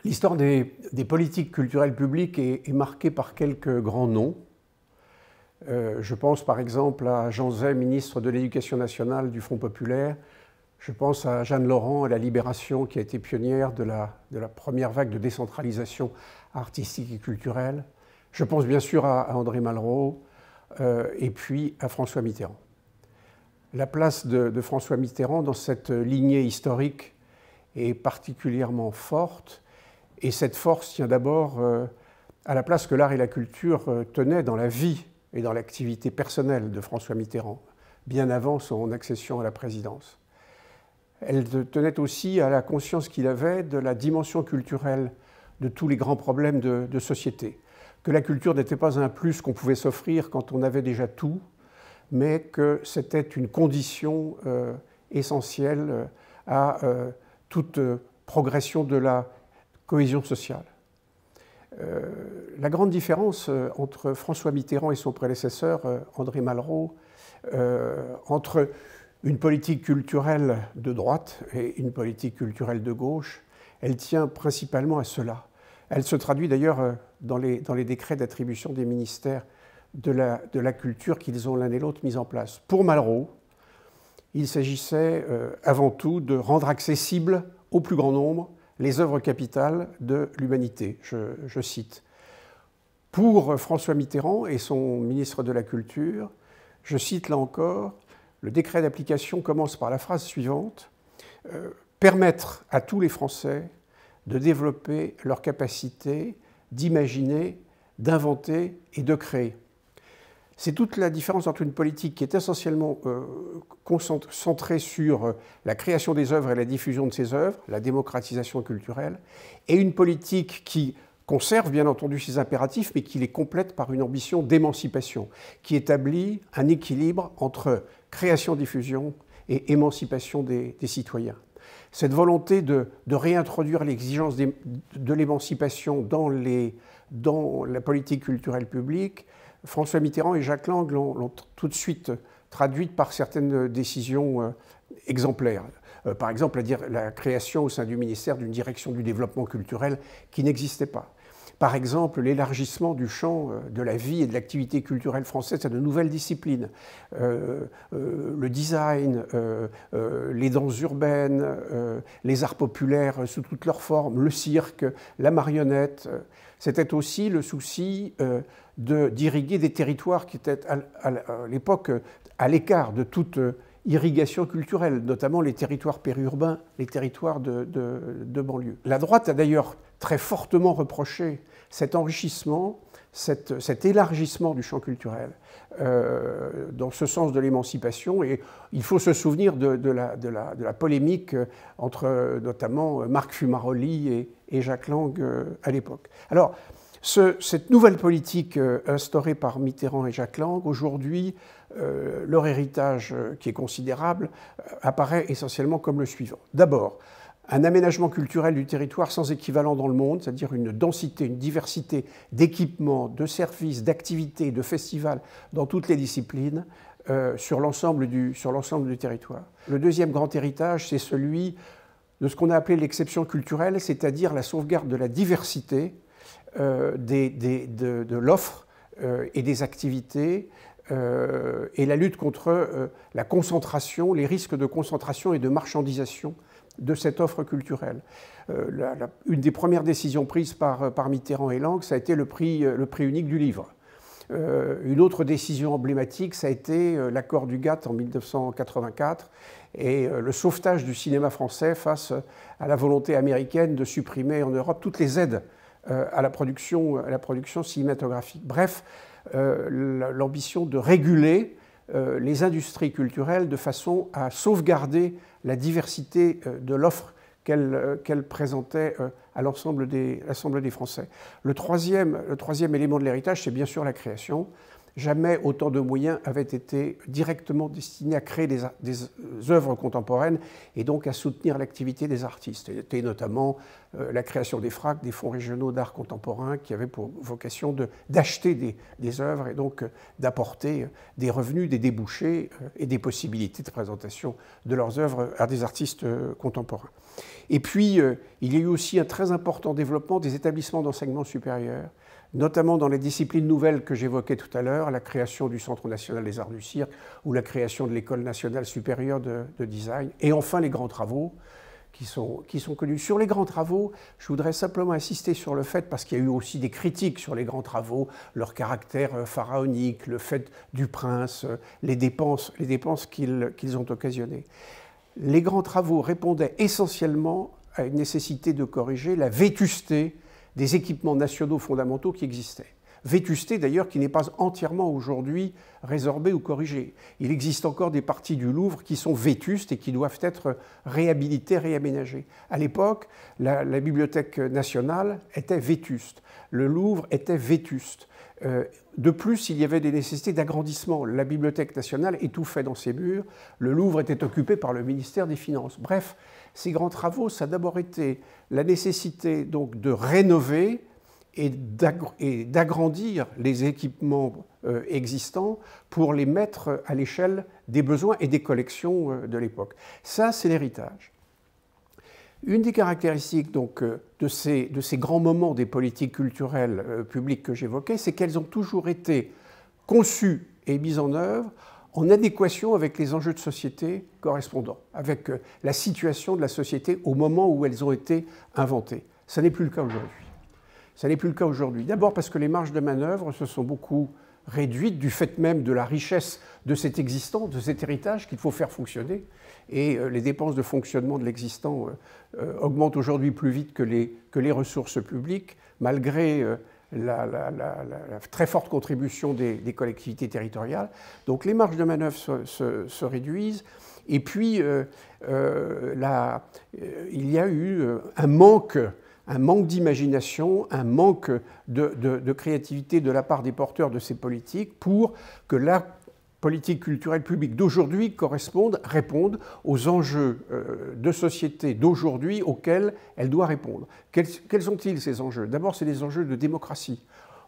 L'histoire des politiques culturelles publiques est marquée par quelques grands noms. Je pense par exemple à Jean Zay, ministre de l'Éducation nationale du Front populaire. Je pense à Jeanne Laurent, à la Libération, qui a été pionnière de la première vague de décentralisation artistique et culturelle. Je pense bien sûr à André Malraux et puis à François Mitterrand. La place de François Mitterrand dans cette lignée historique est particulièrement forte. Et cette force tient d'abord à la place que l'art et la culture tenaient dans la vie et dans l'activité personnelle de François Mitterrand, bien avant son accession à la présidence. Elle tenait aussi à la conscience qu'il avait de la dimension culturelle de tous les grands problèmes de société, que la culture n'était pas un plus qu'on pouvait s'offrir quand on avait déjà tout, mais que c'était une condition essentielle à toute progression de la cohésion sociale. La grande différence entre François Mitterrand et son prédécesseur, André Malraux, entre une politique culturelle de droite et une politique culturelle de gauche, elle tient principalement à cela. Elle se traduit d'ailleurs dans les décrets d'attribution des ministères de la culture qu'ils ont l'un et l'autre mis en place. Pour Malraux, il s'agissait avant tout de rendre accessible au plus grand nombre les œuvres capitales de l'humanité, je cite. Pour François Mitterrand et son ministre de la Culture, je cite là encore, le décret d'application commence par la phrase suivante, permettre à tous les Français de développer leur capacité d'imaginer, d'inventer et de créer. C'est toute la différence entre une politique qui est essentiellement centrée sur la création des œuvres et la diffusion de ces œuvres, la démocratisation culturelle, et une politique qui conserve bien entendu ces impératifs, mais qui les complète par une ambition d'émancipation, qui établit un équilibre entre création-diffusion et émancipation des citoyens. Cette volonté de réintroduire l'exigence de l'émancipation dans la politique culturelle publique, François Mitterrand et Jacques Lang l'ont tout de suite traduite par certaines décisions exemplaires. Par exemple, la création au sein du ministère d'une direction du développement culturel qui n'existait pas. Par exemple, l'élargissement du champ de la vie et de l'activité culturelle française à de nouvelles disciplines. Le design, les danses urbaines, les arts populaires sous toutes leurs formes, le cirque, la marionnette. C'était aussi le souci d'irriguer des territoires qui étaient à l'époque à l'écart de toute irrigation culturelle, notamment les territoires périurbains, les territoires de banlieue. La droite a d'ailleurs très fortement reproché cet enrichissement, cet élargissement du champ culturel dans ce sens de l'émancipation. Et il faut se souvenir de la polémique entre notamment Marc Fumaroli et Jacques Lang à l'époque. Alors, cette nouvelle politique instaurée par Mitterrand et Jacques Lang, aujourd'hui, leur héritage, qui est considérable, apparaît essentiellement comme le suivant. D'abord, un aménagement culturel du territoire sans équivalent dans le monde, c'est-à-dire une densité, une diversité d'équipements, de services, d'activités, de festivals dans toutes les disciplines sur l'ensemble du territoire. Le deuxième grand héritage, c'est celui de ce qu'on a appelé l'exception culturelle, c'est-à-dire la sauvegarde de la diversité de l'offre et des activités et la lutte contre la concentration, les risques de concentration et de marchandisation de cette offre culturelle. Une des premières décisions prises par Mitterrand et Lang, ça a été le prix unique du livre. Une autre décision emblématique, ça a été l'accord du GATT en 1984 et le sauvetage du cinéma français face à la volonté américaine de supprimer en Europe toutes les aides à la production cinématographique. Bref, l'ambition de réguler les industries culturelles de façon à sauvegarder la diversité de l'offre qu'elle présentait à l'ensemble des Français. Le troisième élément de l'héritage, c'est bien sûr la création. Jamais autant de moyens avaient été directement destinés à créer des œuvres contemporaines et donc à soutenir l'activité des artistes. C'était notamment la création des FRAC, des fonds régionaux d'art contemporain, qui avaient pour vocation d'acheter des œuvres et donc d'apporter des revenus, des débouchés et des possibilités de présentation de leurs œuvres à des artistes contemporains. Et puis, il y a eu aussi un très important développement des établissements d'enseignement supérieur, notamment dans les disciplines nouvelles que j'évoquais tout à l'heure, la création du Centre national des arts du cirque ou la création de l'École nationale supérieure de design, et enfin les grands travaux qui sont connus. Sur les grands travaux, je voudrais simplement insister sur le fait, parce qu'il y a eu aussi des critiques sur les grands travaux, leur caractère pharaonique, le fait du prince, les dépenses qu'ils ont occasionnées. Les grands travaux répondaient essentiellement à une nécessité de corriger la vétusté des équipements nationaux fondamentaux qui existaient. Vétusté d'ailleurs qui n'est pas entièrement aujourd'hui résorbée ou corrigée. Il existe encore des parties du Louvre qui sont vétustes et qui doivent être réhabilitées, réaménagées. À l'époque, la Bibliothèque nationale était vétuste, le Louvre était vétuste. De plus, il y avait des nécessités d'agrandissement. La Bibliothèque nationale étouffait dans ses murs, le Louvre était occupé par le ministère des Finances. Bref, ces grands travaux, ça a d'abord été la nécessité donc de rénover et d'agrandir les équipements existants pour les mettre à l'échelle des besoins et des collections de l'époque. Ça, c'est l'héritage. Une des caractéristiques donc, de ces grands moments des politiques culturelles publiques que j'évoquais, c'est qu'elles ont toujours été conçues et mises en œuvre en adéquation avec les enjeux de société correspondants, avec la situation de la société au moment où elles ont été inventées. Ça n'est plus le cas aujourd'hui. Ça n'est plus le cas aujourd'hui. D'abord parce que les marges de manœuvre se sont beaucoup réduites du fait même de la richesse de cet existant, de cet héritage qu'il faut faire fonctionner. Et les dépenses de fonctionnement de l'existant augmentent aujourd'hui plus vite que les ressources publiques, malgré la très forte contribution des collectivités territoriales. Donc les marges de manœuvre se réduisent. Et puis, il y a eu un manque d'imagination, un manque de créativité de la part des porteurs de ces politiques pour que la politique culturelle publique d'aujourd'hui réponde aux enjeux de société d'aujourd'hui auxquels elle doit répondre. Quels sont-ils ces enjeux? D'abord, c'est des enjeux de démocratie.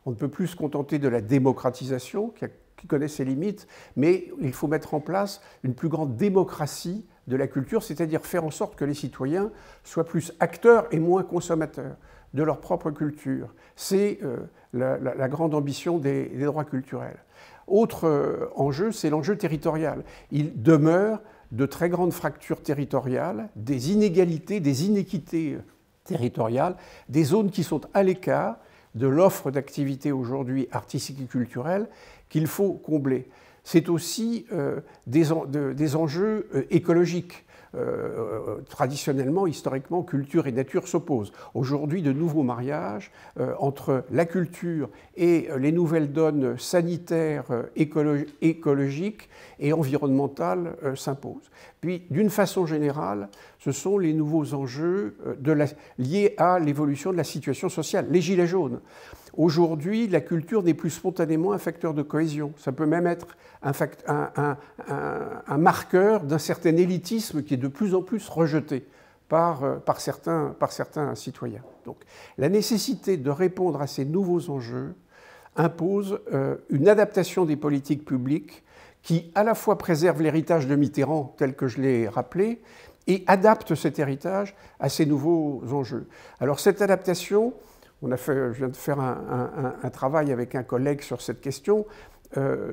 On ne peut plus se contenter de la démocratisation qui connaît ses limites, mais il faut mettre en place une plus grande démocratie de la culture, c'est-à-dire faire en sorte que les citoyens soient plus acteurs et moins consommateurs de leur propre culture. C'est la grande ambition des droits culturels. Autre enjeu, c'est l'enjeu territorial. Il demeure de très grandes fractures territoriales, des inégalités, des inéquités territoriales, des zones qui sont à l'écart de l'offre d'activités aujourd'hui artistiques et culturelles qu'il faut combler. C'est aussi des enjeux écologiques. Traditionnellement, historiquement, culture et nature s'opposent. Aujourd'hui, de nouveaux mariages entre la culture et les nouvelles donnes sanitaires, écologiques et environnementales s'imposent. Puis, d'une façon générale, ce sont les nouveaux enjeux liés à l'évolution de la situation sociale. Les gilets jaunes. Aujourd'hui, la culture n'est plus spontanément un facteur de cohésion. Ça peut même être un marqueur d'un certain élitisme qui est de plus en plus rejeté par certains citoyens. Donc, la nécessité de répondre à ces nouveaux enjeux impose une adaptation des politiques publiques qui, à la fois, préserve l'héritage de Mitterrand, tel que je l'ai rappelé, et adapte cet héritage à ces nouveaux enjeux. Alors, cette adaptation, je viens de faire un travail avec un collègue sur cette question.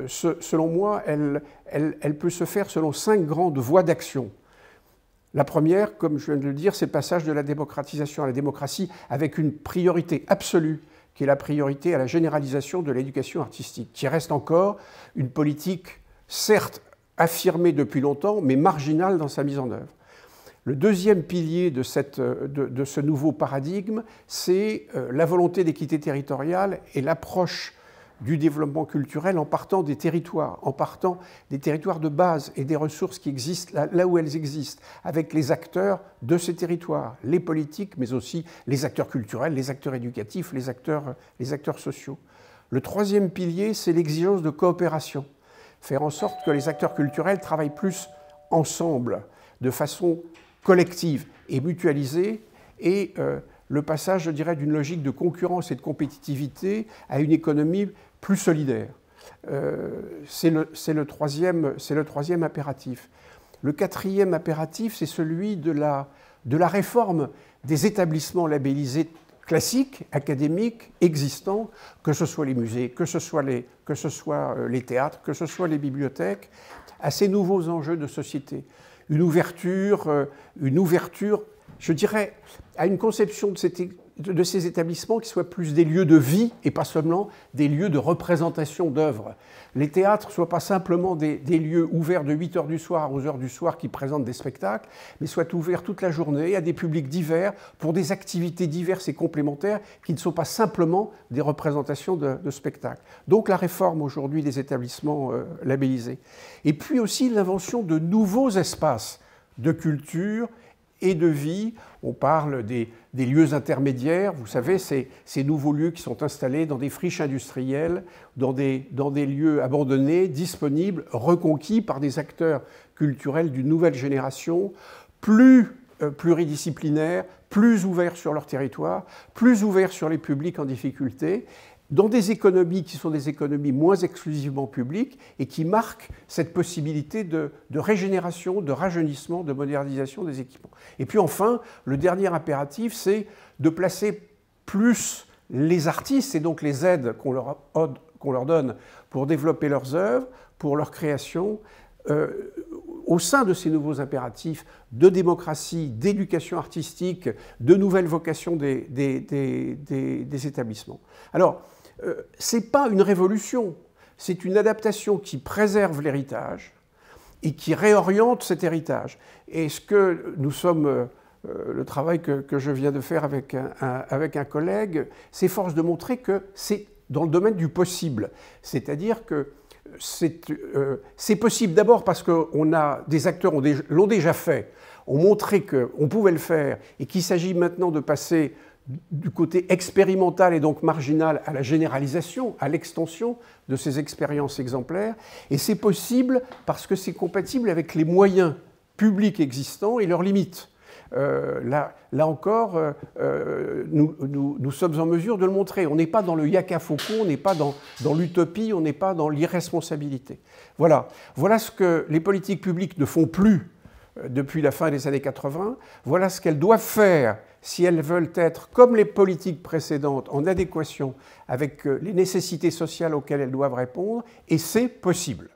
Selon moi, elle peut se faire selon 5 grandes voies d'action. La première, comme je viens de le dire, c'est le passage de la démocratisation à la démocratie avec une priorité absolue, qui est la priorité à la généralisation de l'éducation artistique, qui reste encore une politique, certes affirmée depuis longtemps, mais marginale dans sa mise en œuvre. Le deuxième pilier de ce nouveau paradigme, c'est la volonté d'équité territoriale et l'approche du développement culturel en partant des territoires de base et des ressources qui existent là où elles existent, avec les acteurs de ces territoires, les politiques, mais aussi les acteurs culturels, les acteurs éducatifs, les acteurs sociaux. Le troisième pilier, c'est l'exigence de coopération, faire en sorte que les acteurs culturels travaillent plus ensemble, de façon collective et mutualisée, et le passage, je dirais, d'une logique de concurrence et de compétitivité à une économie plus solidaire. C'est le troisième impératif. Le quatrième impératif, c'est celui de la réforme des établissements labellisés classiques, académiques, existants, que ce soit les musées, que ce soit les théâtres, que ce soit les bibliothèques, à ces nouveaux enjeux de société. Une ouverture, je dirais, à une conception de ces établissements qui soient plus des lieux de vie et pas seulement des lieux de représentation d'œuvres. Les théâtres ne soient pas simplement des lieux ouverts de 8h du soir à 11h du soir qui présentent des spectacles, mais soient ouverts toute la journée à des publics divers pour des activités diverses et complémentaires qui ne sont pas simplement des représentations de spectacles. Donc la réforme aujourd'hui des établissements labellisés. Et puis aussi l'invention de nouveaux espaces de culture et de vie. On parle des lieux intermédiaires, vous savez, ces nouveaux lieux qui sont installés dans des friches industrielles, dans des lieux abandonnés, disponibles, reconquis par des acteurs culturels d'une nouvelle génération, plus pluridisciplinaires, plus ouverts sur leur territoire, plus ouverts sur les publics en difficulté, dans des économies qui sont des économies moins exclusivement publiques et qui marquent cette possibilité de régénération, de rajeunissement, de modernisation des équipements. Et puis enfin, le dernier impératif, c'est de placer plus les artistes et donc les aides qu'on leur donne pour développer leurs œuvres, pour leur création, au sein de ces nouveaux impératifs de démocratie, d'éducation artistique, de nouvelles vocations des établissements. Alors, ce n'est pas une révolution, c'est une adaptation qui préserve l'héritage et qui réoriente cet héritage. Et ce que nous sommes, le travail que je viens de faire avec un collègue, s'efforce de montrer que c'est dans le domaine du possible. C'est-à-dire que c'est possible d'abord parce que des acteurs l'ont déjà fait, ont montré qu'on pouvait le faire et qu'il s'agit maintenant de passer du côté expérimental et donc marginal à la généralisation, à l'extension de ces expériences exemplaires. Et c'est possible parce que c'est compatible avec les moyens publics existants et leurs limites. Là encore, nous sommes en mesure de le montrer. On n'est pas dans le yaka faucon, on n'est pas dans l'utopie, on n'est pas dans l'irresponsabilité. Voilà ce que les politiques publiques ne font plus depuis la fin des années 80. Voilà ce qu'elles doivent faire si elles veulent être, comme les politiques précédentes, en adéquation avec les nécessités sociales auxquelles elles doivent répondre, et c'est possible.